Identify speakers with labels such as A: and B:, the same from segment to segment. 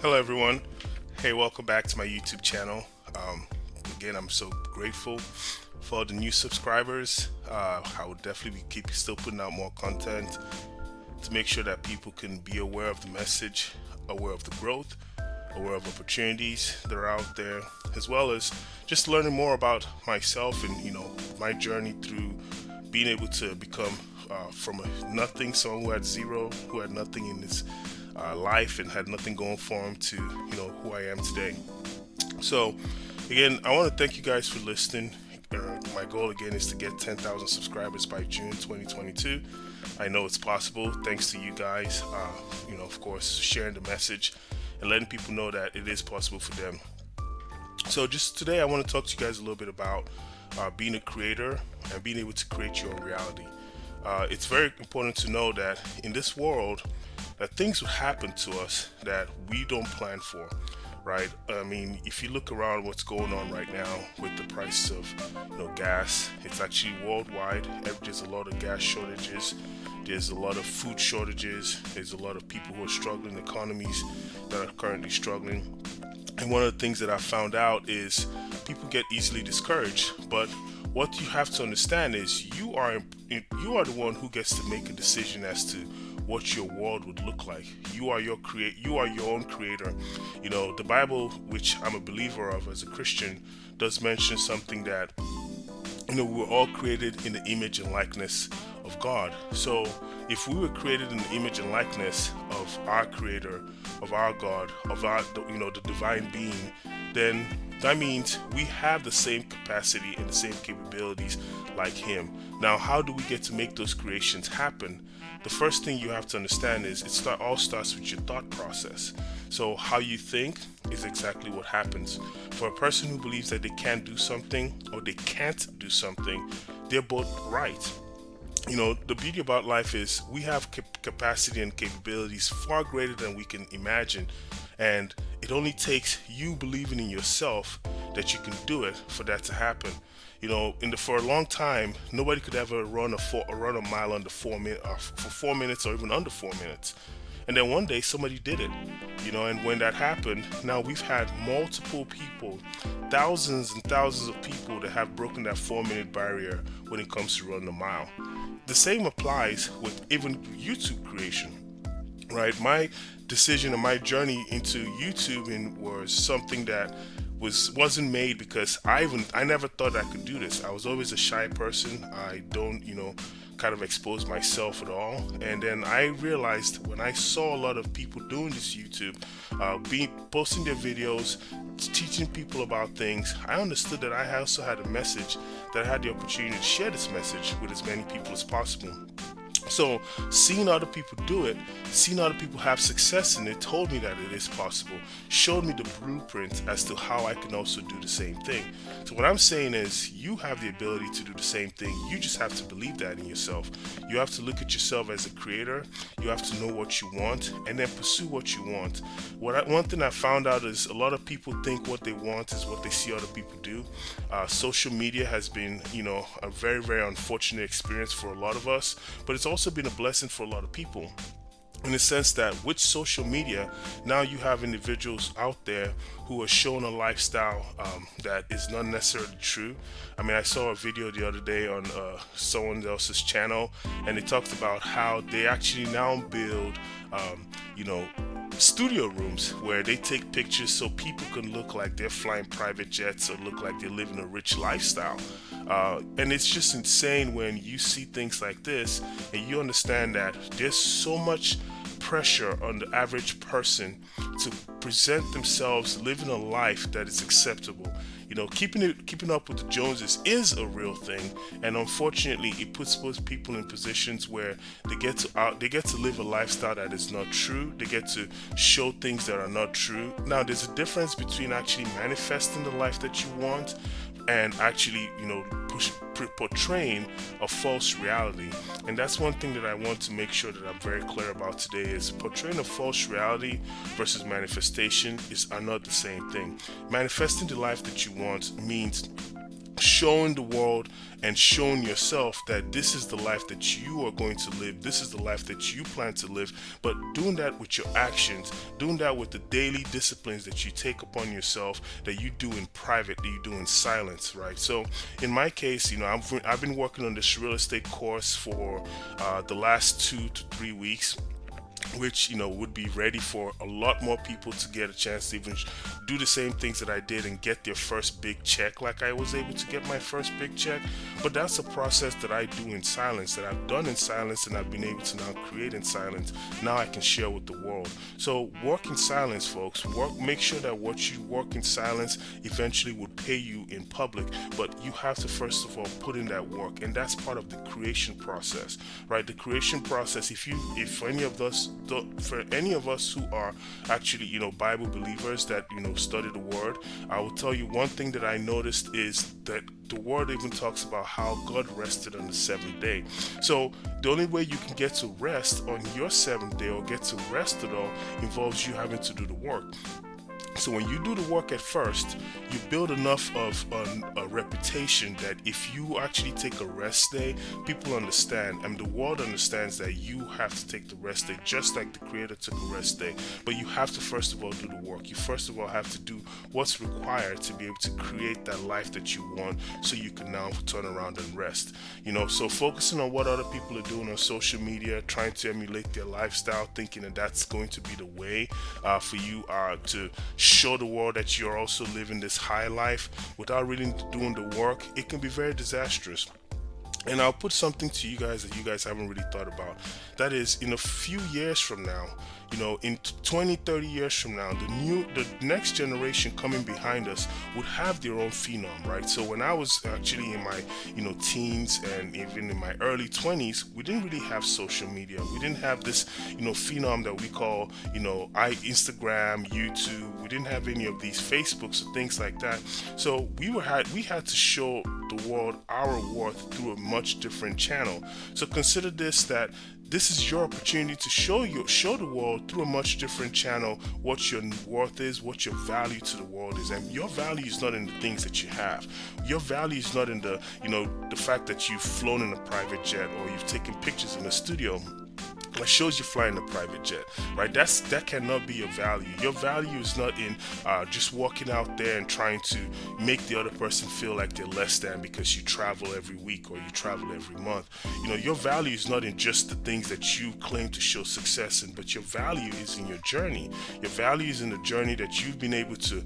A: Hello, everyone. Hey, welcome back to my YouTube channel. Again, I'm so grateful for all the new subscribers. I will definitely keep still putting out more content to make sure that people can be aware of the message, aware of the growth, aware of opportunities that are out there, as well as just learning more about myself and my journey through being able to become from a nothing, someone who had zero, who had nothing in his life and had nothing going for him, to who I am today. So, again, I want to thank you guys for listening. My goal again is to get 10,000 subscribers by June 2022. I know it's possible thanks to you guys. Of course, sharing the message and letting people know that it is possible for them. So, just today, I want to talk to you guys a little bit about being a creator and being able to create your own reality. It's very important to know that in this world, that things will happen to us that we don't plan for, right? I mean, if you look around what's going on right now with the price of gas, it's actually worldwide. There's a lot of gas shortages. There's a lot of food shortages. There's a lot of people who are struggling, economies that are currently struggling. And one of the things that I found out is people get easily discouraged. But what you have to understand is you are the one who gets to make a decision as to what your world would look like. You are your own creator. The Bible, which I'm a believer of as a Christian, does mention something that we're all created in the image and likeness of God. So if we were created in the image and likeness of our creator, of our God, of our the divine being, then that means we have the same capacity and the same capabilities like him. Now, how do we get to make those creations happen? The first thing you have to understand is all starts with your thought process. So how you think is exactly what happens. For a person who believes that they can't do something or they can't do something, they're both right. The beauty about life is we have capacity and capabilities far greater than we can imagine, and it only takes you believing in yourself that you can do it for that to happen. For a long time, nobody could ever run a mile under 4 minutes, for 4 minutes, or even under 4 minutes. And then one day somebody did it, and when that happened, now we've had multiple people, thousands and thousands of people that have broken that 4 minute barrier when it comes to running a mile. The same applies with even YouTube creation, right? My decision and my journey into YouTube was something that wasn't made because I never thought I could do this. I was always a shy person. I don't kind of expose myself at all. And then I realized when I saw a lot of people doing this YouTube, posting their videos, teaching people about things, I understood that I also had a message, that I had the opportunity to share this message with as many people as possible. So, seeing other people do it, seeing other people have success in it, told me that it is possible, showed me the blueprint as to how I can also do the same thing. So, what I'm saying is, you have the ability to do the same thing. You just have to believe that in yourself. You have to look at yourself as a creator. You have to know what you want and then pursue what you want. One thing I found out is a lot of people think what they want is what they see other people do. Social media has been, a very, very unfortunate experience for a lot of us, but it's also been a blessing for a lot of people, in the sense that with social media, now you have individuals out there who are showing a lifestyle that is not necessarily true. I mean, I saw a video the other day on someone else's channel, and they talked about how they actually now build, studio rooms where they take pictures so people can look like they're flying private jets or look like they're living a rich lifestyle. And it's just insane when you see things like this and you understand that there's so much pressure on the average person to present themselves living a life that is acceptable. Keeping up with the Joneses is a real thing, and unfortunately, it puts both people in positions where they get to live a lifestyle that is not true. They get to show things that are not true. Now, there's a difference between actually manifesting the life that you want and actually, portraying a false reality. And that's one thing that I want to make sure that I'm very clear about today is portraying a false reality versus manifestation are not the same thing. Manifesting the life that you want means showing the world and showing yourself that this is the life that you are going to live, this is the life that you plan to live, but doing that with your actions, doing that with the daily disciplines that you take upon yourself, that you do in private, that you do in silence, right? So in my case, I've been working on this real estate course for the last 2 to 3 weeks, which would be ready for a lot more people to get a chance to even do the same things that I did and get their first big check, like I was able to get my first big check. But that's a process that I do in silence, that I've done in silence, and I've been able to now create in silence. Now I can share with the world. So work in silence, folks. Make sure that what you work in silence eventually would pay you in public, but you have to first of all put in that work, and that's part of the creation process, right? The creation process. If for any of us who are actually Bible believers that study the Word, I will tell you one thing that I noticed is that the Word even talks about how God rested on the seventh day. So the only way you can get to rest on your seventh day, or get to rest at all, involves you having to do the work. So when you do the work at first, you build enough of a reputation that if you actually take a rest day, people understand, and the world understands that you have to take the rest day, just like the Creator took a rest day. But you have to first of all do the work. You first of all have to do what's required to be able to create that life that you want, so you can now turn around and rest. So focusing on what other people are doing on social media, trying to emulate their lifestyle, thinking that that's going to be the way for you to show the world that you're also living this high life without really doing the work, it can be very disastrous. And I'll put something to you guys that you guys haven't really thought about. That is, in a few years from now, in 20, 30 years from now, the next generation coming behind us would have their own phenom, right? So when I was actually in my, teens and even in my early 20s, we didn't really have social media. We didn't have this, phenom that we call, Instagram, YouTube. We didn't have any of these Facebooks or things like that. So we had to show the world our worth through a much different channel. So consider this is your opportunity to show the world through a much different channel what your worth is, what your value to the world is. And your value is not in the things that you have. Your value is not in the fact that you've flown in a private jet, or you've taken pictures in a studio that shows you flying a private jet, right? That cannot be your value. Your value is not in just walking out there and trying to make the other person feel like they're less than because you travel every week or you travel every month. Your value is not in just the things that you claim to show success in, but your value is in your journey. Your value is in the journey that you've been able to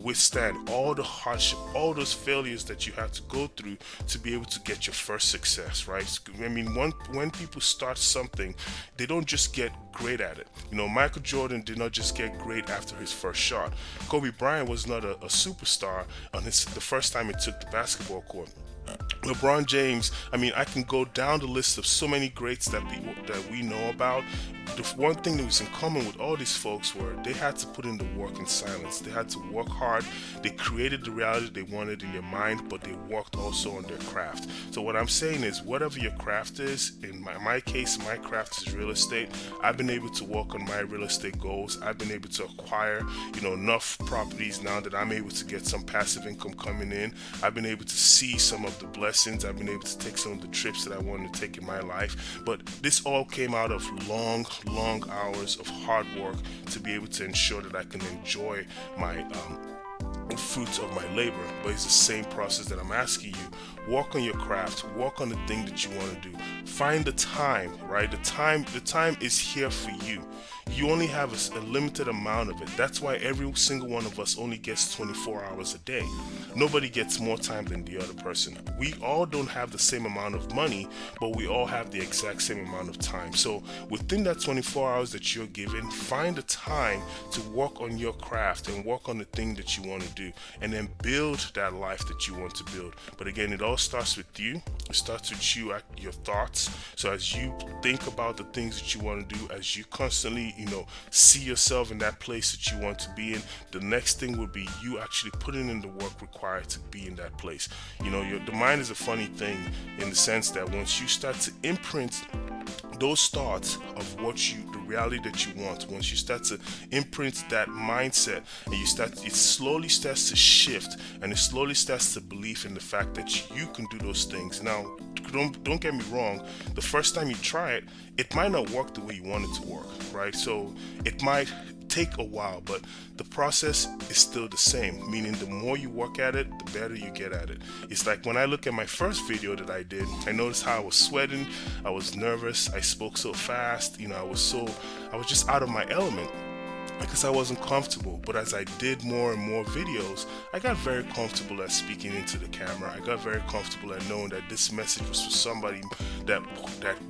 A: withstand all the hardship, all those failures that you had to go through to be able to get your first success, right? I mean, when people start something, they don't just get great at it. Michael Jordan did not just get great after his first shot. Kobe Bryant was not a superstar on the first time he took the basketball court. LeBron James, I can go down the list of so many greats that we know about. The one thing that was in common with all these folks were they had to put in the work in silence. They had to work hard. They created the reality they wanted in their mind, but they worked also on their craft. So what I'm saying is, whatever your craft is, in my case, my craft is real estate. I've been able to work on my real estate goals. I've been able to acquire, enough properties now that I'm able to get some passive income coming in. I've been able to see some of the blessings. I've been able to take some of the trips that I wanted to take in my life. But this all came out of long hours of hard work to be able to ensure that I can enjoy my fruits of my labor. But it's the same process that I'm asking you. Work on your craft. Work on the thing that you want to do. Find the time, right? The time is here for you. You only have a limited amount of it. That's why every single one of us only gets 24 hours a day. Nobody gets more time than the other person. We all don't have the same amount of money, but we all have the exact same amount of time. So within that 24 hours that you're given, find the time to work on your craft and work on the thing that you want to do, and then build that life that you want to build. But again, it all starts with you. It starts with you, your thoughts. So as you think about the things that you want to do, as you constantly see yourself in that place that you want to be in, the next thing would be you actually putting in the work required to be in that place. The mind is a funny thing in the sense that once you start to imprint those thoughts of the reality that you want, once you start to imprint that mindset, and it slowly starts to shift, and it slowly starts to believe in the fact that you can do those things. Now, don't get me wrong, the first time you try it, it might not work the way you want it to work, right? So it might take a while, but the process is still the same, meaning the more you work at it, the better you get at it. It's like when I look at my first video that I did, I noticed how I was sweating, I was nervous, I spoke so fast, I was just out of my element because I wasn't comfortable. But as I did more and more videos, I got very comfortable at speaking into the camera. I got very comfortable at knowing that this message was for somebody that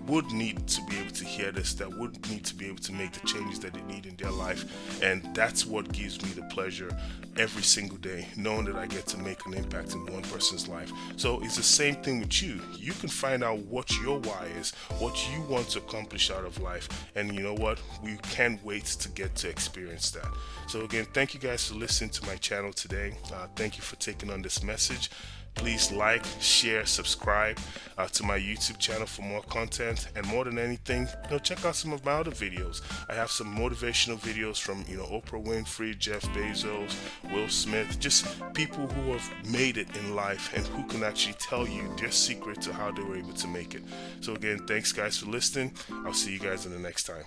A: would need to be able to hear this, that would need to be able to make the changes that they need in their life. And that's what gives me the pleasure every single day, knowing that I get to make an impact in one person's life. So it's the same thing with you. You can find out what your why is, what you want to accomplish out of life, and you know what? We can't wait to get to experience that. So again, thank you guys for listening to my channel today. Thank you for taking on this message. Please like, share, subscribe to my YouTube channel for more content, and more than anything, check out some of my other videos. I have some motivational videos from Oprah Winfrey, Jeff Bezos, Will Smith, just people who have made it in life and who can actually tell you their secret to how they were able to make it. So again, thanks guys for listening. I'll see you guys in the next time.